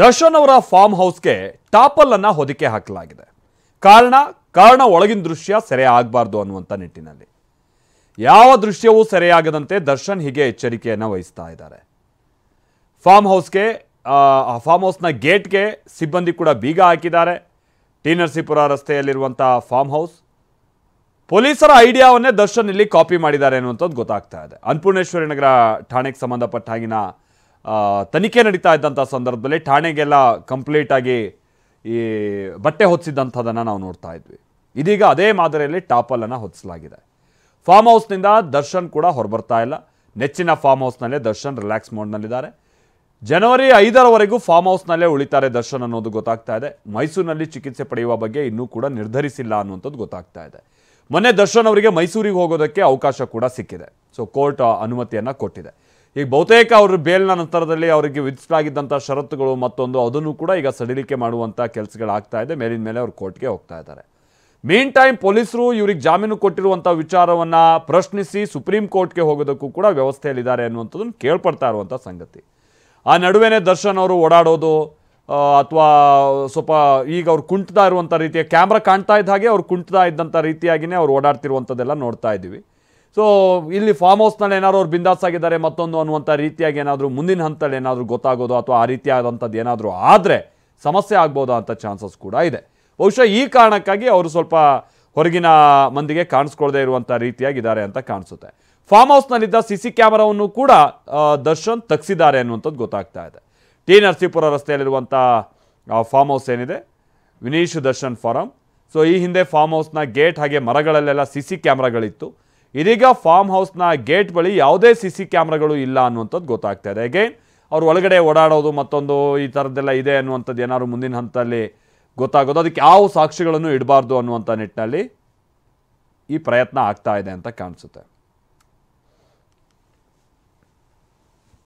ದರ್ಶನ್ ಅವರ ಫಾರ್ಮ್ ಹೌಸ್ಗೆ ಟಾಪಲ್ ಅನ್ನ ಹೊದಿಕೆ ಹಾಕಲಾಗಿದೆ. ಕಾರಣ ಒಳಗಿನ ದೃಶ್ಯ ಸೆರೆ ಆಗಬಾರ್ದು ಅನ್ನುವಂಥ ನಿಟ್ಟಿನಲ್ಲಿ ಯಾವ ದೃಶ್ಯವೂ ಸೆರೆಯಾಗದಂತೆ ದರ್ಶನ್ ಹೀಗೆ ಎಚ್ಚರಿಕೆಯನ್ನು ವಹಿಸ್ತಾ ಇದ್ದಾರೆ. ಫಾರ್ಮ್ ಹೌಸ್ನ ಗೇಟ್ಗೆ ಸಿಬ್ಬಂದಿ ಕೂಡ ಬೀಗ ಹಾಕಿದ್ದಾರೆ. ಟಿ ನರಸೀಪುರ ರಸ್ತೆಯಲ್ಲಿರುವಂಥ ಫಾರ್ಮ್ ಹೌಸ್ ಪೊಲೀಸರ ಐಡಿಯಾವನ್ನೇ ದರ್ಶನ್ ಇಲ್ಲಿ ಕಾಪಿ ಮಾಡಿದ್ದಾರೆ ಅನ್ನುವಂಥದ್ದು ಗೊತ್ತಾಗ್ತಾ ಇದೆ. ಅನ್ನಪೂರ್ಣೇಶ್ವರಿ ನಗರ ಠಾಣೆಗೆ ಸಂಬಂಧಪಟ್ಟ ಹಾಗಿನ ತನಿಖೆ ನಡೀತಾ ಇದ್ದಂಥ ಸಂದರ್ಭದಲ್ಲಿ ಠಾಣೆಗೆಲ್ಲ ಕಂಪ್ಲೀಟ್ ಆಗಿ ಈ ಬಟ್ಟೆ ಹೊದಿಸಿದಂಥದ್ದನ್ನು ನಾವು ನೋಡ್ತಾ ಇದ್ವಿ. ಇದೀಗ ಅದೇ ಮಾದರಿಯಲ್ಲಿ ಟಾಪಲನ್ನು ಹೊದಿಸಲಾಗಿದೆ. ಫಾರ್ಮ್ ಹೌಸ್ನಿಂದ ದರ್ಶನ್ ಕೂಡ ಹೊರಬರ್ತಾ ಇಲ್ಲ. ನೆಚ್ಚಿನ ಫಾರ್ಮ್ ಹೌಸ್ನಲ್ಲೇ ದರ್ಶನ್ ರಿಲ್ಯಾಕ್ಸ್ ಮೋಡ್ನಲ್ಲಿದ್ದಾರೆ. ಜನವರಿ 5ರವರೆಗೂ ಫಾರ್ಮ್ ಹೌಸ್ನಲ್ಲೇ ಉಳಿತಾರೆ ದರ್ಶನ್ ಅನ್ನೋದು ಗೊತ್ತಾಗ್ತಾ ಇದೆ. ಮೈಸೂರಿನಲ್ಲಿ ಚಿಕಿತ್ಸೆ ಪಡೆಯುವ ಬಗ್ಗೆ ಇನ್ನೂ ಕೂಡ ನಿರ್ಧರಿಸಿಲ್ಲ ಅನ್ನುವಂಥದ್ದು ಗೊತ್ತಾಗ್ತಾ ಇದೆ. ಮೊನ್ನೆ ದರ್ಶನ್ ಅವರಿಗೆ ಮೈಸೂರಿಗೆ ಹೋಗೋದಕ್ಕೆ ಅವಕಾಶ ಕೂಡ ಸಿಕ್ಕಿದೆ. ಸೊ ಕೋರ್ಟ್ ಅನುಮತಿಯನ್ನು ಕೊಟ್ಟಿದೆ. ಈಗ ಬಹುತೇಕ ಅವರು ಬೇಲ್ನ ನಂತರದಲ್ಲಿ ಅವರಿಗೆ ವಿಧಿಸಲಾಗಿದ್ದಂಥ ಷರತ್ತುಗಳು ಮತ್ತೊಂದು ಅದನ್ನು ಕೂಡ ಈಗ ಸಡಿಲಿಕೆ ಮಾಡುವಂಥ ಕೆಲಸಗಳಾಗ್ತಾ ಇದೆ. ಮೇಲಿನ ಮೇಲೆ ಅವರು ಕೋರ್ಟ್ಗೆ ಹೋಗ್ತಾ ಇದ್ದಾರೆ. ಮೀನ್ ಟೈಮ್ ಪೊಲೀಸರು ಇವ್ರಿಗೆ ಜಾಮೀನು ಕೊಟ್ಟಿರುವಂಥ ವಿಚಾರವನ್ನು ಪ್ರಶ್ನಿಸಿ ಸುಪ್ರೀಂ ಕೋರ್ಟ್ಗೆ ಹೋಗೋದಕ್ಕೂ ಕೂಡ ವ್ಯವಸ್ಥೆಯಲ್ಲಿದ್ದಾರೆ ಅನ್ನುವಂಥದ್ದನ್ನು ಕೇಳ್ಪಡ್ತಾ ಇರುವಂಥ ಸಂಗತಿ. ಆ ನಡುವೆನೇ ದರ್ಶನ್ ಅವರು ಓಡಾಡೋದು ಅಥವಾ ಸ್ವಲ್ಪ ಈಗ ಅವ್ರು ಕುಂಟ್ತಾ ಇರುವಂಥ ರೀತಿಯ ಕ್ಯಾಮ್ರಾ ಕಾಣ್ತಾ ಇದ್ದ ಹಾಗೆ ಅವ್ರು ಕುಂಟ್ತಾ ಇದ್ದಂಥ ರೀತಿಯಾಗಿಯೇ ಅವ್ರು ಓಡಾಡ್ತಿರುವಂಥದ್ದೆಲ್ಲ ನೋಡ್ತಾ ಇದ್ದೀವಿ. ಸೊ ಇಲ್ಲಿ ಫಾರ್ಮ್ ಹೌಸ್ನಲ್ಲಿ ಏನಾದ್ರು ಅವ್ರು ಬಿಂದಾಸ್ ಆಗಿದ್ದಾರೆ ಮತ್ತೊಂದು ಅನ್ನುವಂಥ ರೀತಿಯಾಗಿ ಏನಾದರೂ ಮುಂದಿನ ಹಂತದಲ್ಲಿ ಏನಾದರೂ ಗೊತ್ತಾಗೋದು ಅಥವಾ ಆ ರೀತಿಯಾದಂಥದ್ದು ಏನಾದರೂ ಆದರೆ ಸಮಸ್ಯೆ ಆಗ್ಬೋದಾ ಅಂತ ಚಾನ್ಸಸ್ ಕೂಡ ಇದೆ. ಬಹುಶಃ ಈ ಕಾರಣಕ್ಕಾಗಿ ಅವರು ಸ್ವಲ್ಪ ಹೊರಗಿನ ಮಂದಿಗೆ ಕಾಣಿಸ್ಕೊಳ್ಳದೆ ಇರುವಂಥ ರೀತಿಯಾಗಿದ್ದಾರೆ ಅಂತ ಕಾಣಿಸುತ್ತೆ. ಫಾರ್ಮ್ ಹೌಸ್ನಲ್ಲಿದ್ದ CC ಕ್ಯಾಮರಾವನ್ನು ಕೂಡ ದರ್ಶನ್ ತೆಗೆಸಿದ್ದಾರೆ ಅನ್ನುವಂಥದ್ದು ಗೊತ್ತಾಗ್ತಾ ಇದೆ. ಟಿ ನರಸೀಪುರ ರಸ್ತೆಯಲ್ಲಿರುವಂಥ ಫಾರ್ಮ್ ಹೌಸ್ ಏನಿದೆ ವಿನೀಶ್ ದರ್ಶನ್ ಫಾರಂ. ಸೊ ಈ ಹಿಂದೆ ಫಾರ್ಮ್ ಹೌಸ್ನ ಗೇಟ್ ಹಾಗೆ ಮರಗಳಲ್ಲೆಲ್ಲ CC ಕ್ಯಾಮ್ರಾಗಳಿತ್ತು. ಇದೀಗ ಫಾರ್ಮ್ ಹೌಸ್ನ ಗೇಟ್ ಬಳಿ ಯಾವುದೇ CC ಕ್ಯಾಮ್ರಾಗಳು ಇಲ್ಲ ಅನ್ನುವಂಥದ್ದು ಗೊತ್ತಾಗ್ತಾ ಇದೆ. ಅಗೇನ್ ಅವ್ರು ಒಳಗಡೆ ಓಡಾಡೋದು ಮತ್ತೊಂದು ಈ ಥರದ್ದೆಲ್ಲ ಇದೆ ಅನ್ನುವಂಥದ್ದು ಏನಾದ್ರು ಮುಂದಿನ ಹಂತದಲ್ಲಿ ಗೊತ್ತಾಗೋದು, ಅದಕ್ಕೆ ಯಾವ ಸಾಕ್ಷಿಗಳನ್ನು ಇಡಬಾರ್ದು ಅನ್ನುವಂಥ ನಿಟ್ಟಿನಲ್ಲಿ ಈ ಪ್ರಯತ್ನ ಆಗ್ತಾ ಇದೆ ಅಂತ ಕಾಣಿಸುತ್ತೆ.